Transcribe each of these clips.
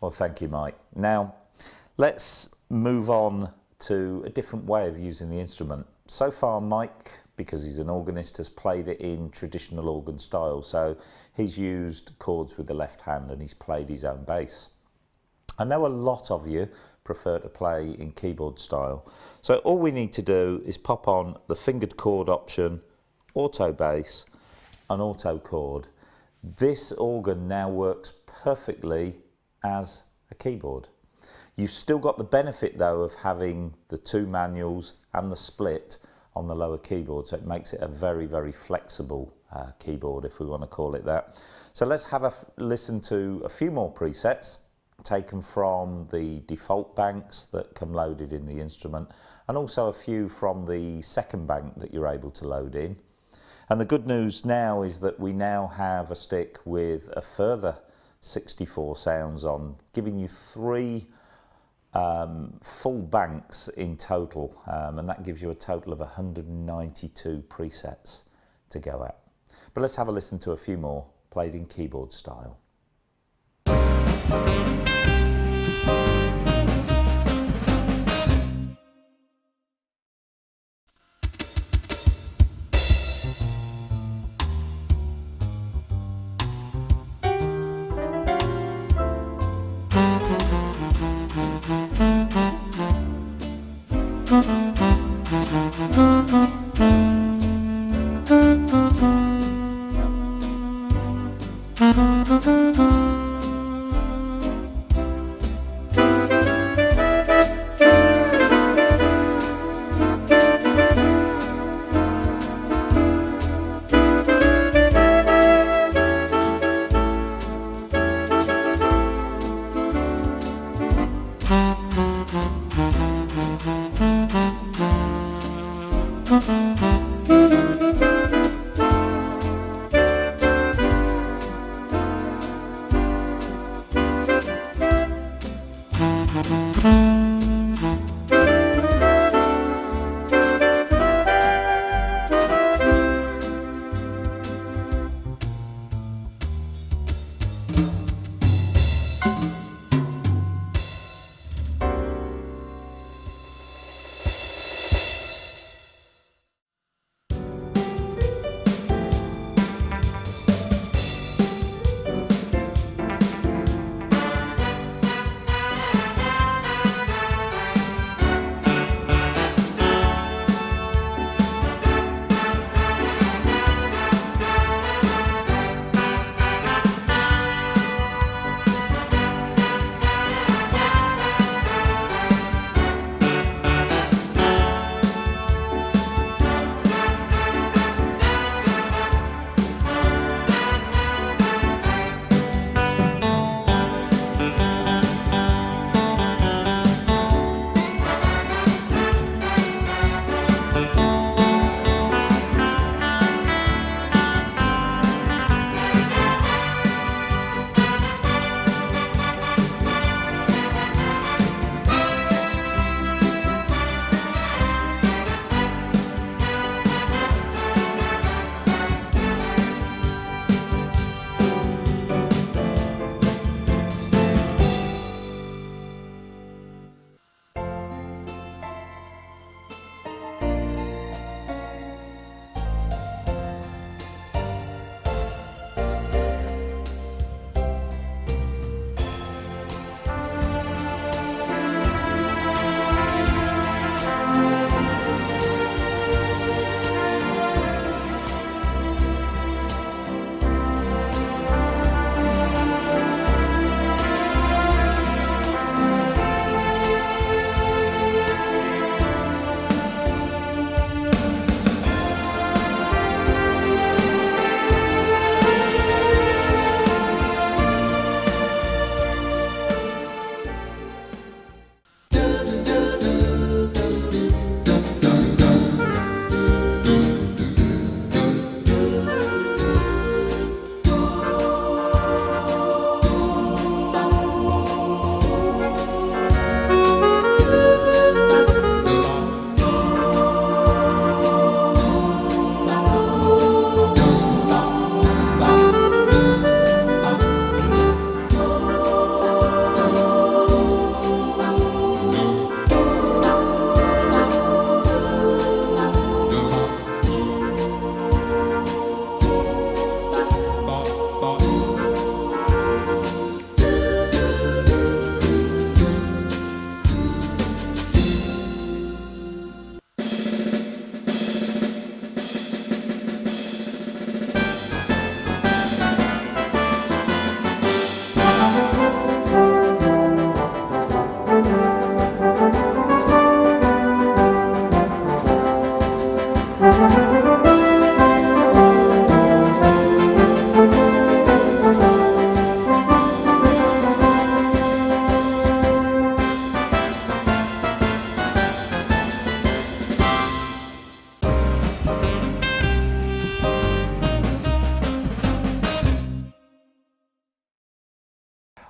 Well, thank you, Mike. Now, let's move on to a different way of using the instrument. So far, Mike, because he's an organist, has played it in traditional organ style. So he's used chords with the left hand and he's played his own bass. I know a lot of you prefer to play in keyboard style. So all we need to do is pop on the fingered chord option, auto bass and auto chord. This organ now works perfectly as a keyboard. You've still got the benefit though of having the two manuals and the split on the lower keyboard, so it makes it a very, very flexible keyboard, if we want to call it that. So let's have a listen to a few more presets taken from the default banks that come loaded in the instrument, and also a few from the second bank that you're able to load in. And the good news now is that we now have a stick with a further 64 sounds on, giving you 3 full banks in total, and that gives you a total of 192 presets to go at. But let's have a listen to a few more played in keyboard style.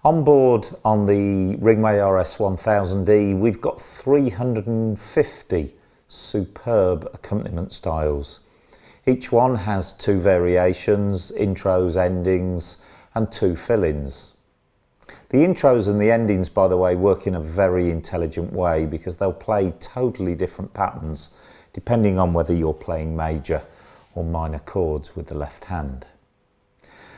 On board on the Ringway RS1000e, we've got 350 superb accompaniment styles. Each one has 2 variations, intros, endings, and 2 fill-ins. The intros and the endings, by the way, work in a very intelligent way because they'll play totally different patterns depending on whether you're playing major or minor chords with the left hand.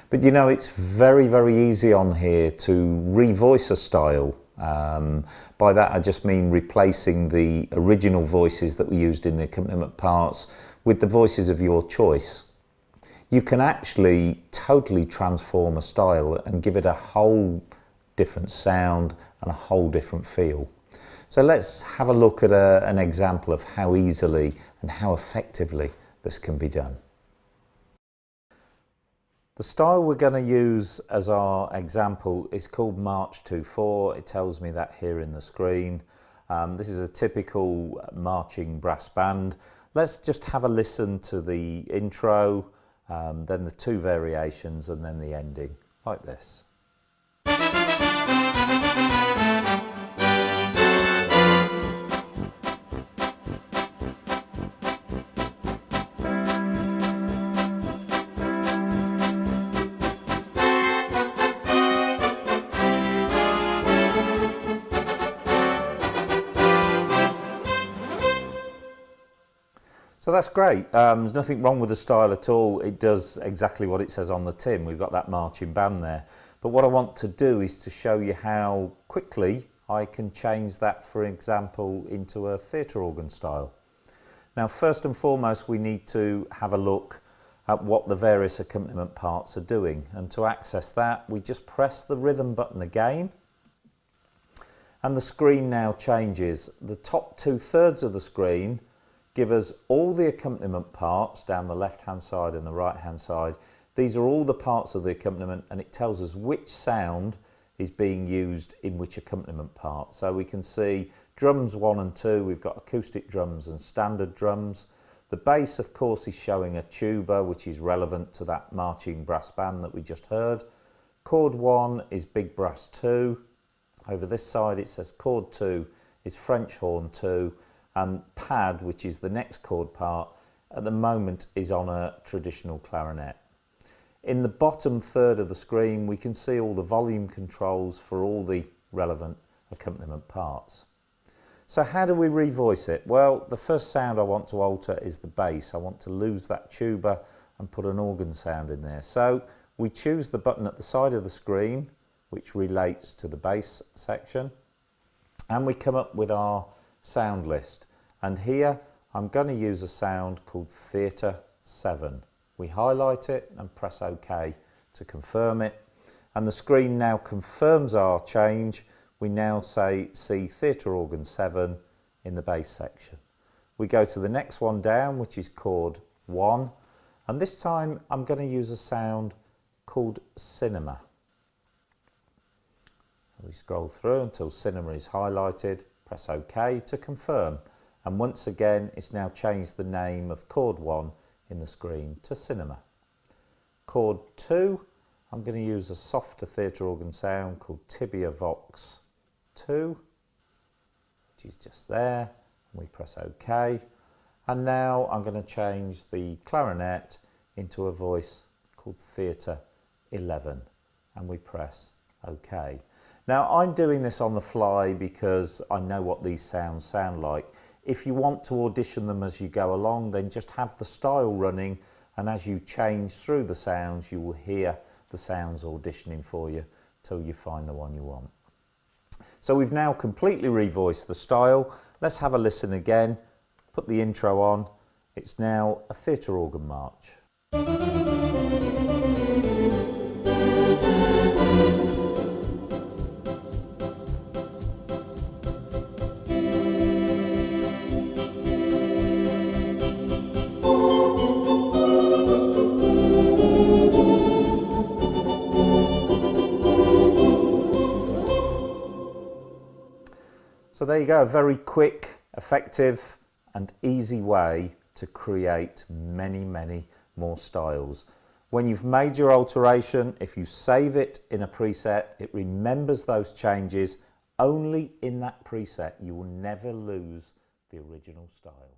But you know, it's very, very easy on here to revoice a style. By that I just mean replacing the original voices that we used in the accompaniment parts with the voices of your choice. You can actually totally transform a style and give it a whole different sound and a whole different feel. So let's have a look at an example of how easily and how effectively this can be done. The style we're going to use as our example is called March 2/4. It tells me that here in the screen. This is a typical marching brass band. Let's just have a listen to the intro, then the 2 variations, and then the ending, like this. So that's great. There's nothing wrong with the style at all. It does exactly what it says on the tin. We've got that marching band there. But what I want to do is to show you how quickly I can change that, for example, into a theatre organ style. Now, first and foremost, we need to have a look at what the various accompaniment parts are doing. And to access that, we just press the rhythm button again. And the screen now changes. The top 2/3 of the screen give us all the accompaniment parts down the left hand side and the right hand side. These are all the parts of the accompaniment, and it tells us which sound is being used in which accompaniment part. So we can see drums 1 and 2, we've got acoustic drums and standard drums. The bass, of course, is showing a tuba, which is relevant to that marching brass band that we just heard. Chord 1 is big brass 2. Over this side it says chord 2 is French horn 2. And pad, which is the next chord part, at the moment is on a traditional clarinet. In the bottom third of the screen, we can see all the volume controls for all the relevant accompaniment parts. So how do we revoice it? Well, the first sound I want to alter is the bass. I want to lose that tuba and put an organ sound in there. So we choose the button at the side of the screen, which relates to the bass section, and we come up with our sound list. And here I'm going to use a sound called Theatre 7. We highlight it and press OK to confirm it, and the screen now confirms our change. We now see Theatre Organ 7 in the bass section. We go to the next one down, which is chord 1, and this time I'm going to use a sound called Cinema. We scroll through until Cinema is highlighted, press OK to confirm, and once again it's now changed the name of chord 1 in the screen to Cinema. Chord 2, I'm going to use a softer theatre organ sound called Tibia Vox 2, which is just there, and we press OK, and now I'm going to change the clarinet into a voice called Theatre 11, and we press OK. Now I'm doing this on the fly because I know what these sounds sound like. If you want to audition them as you go along, then just have the style running, and as you change through the sounds you will hear the sounds auditioning for you till you find the one you want. So we've now completely revoiced the style. Let's have a listen again, put the intro on. It's now a theatre organ march. So there you go, a very quick, effective and easy way to create many more styles. When you've made your alteration, if you save it in a preset, it remembers those changes only in that preset. You will never lose the original style.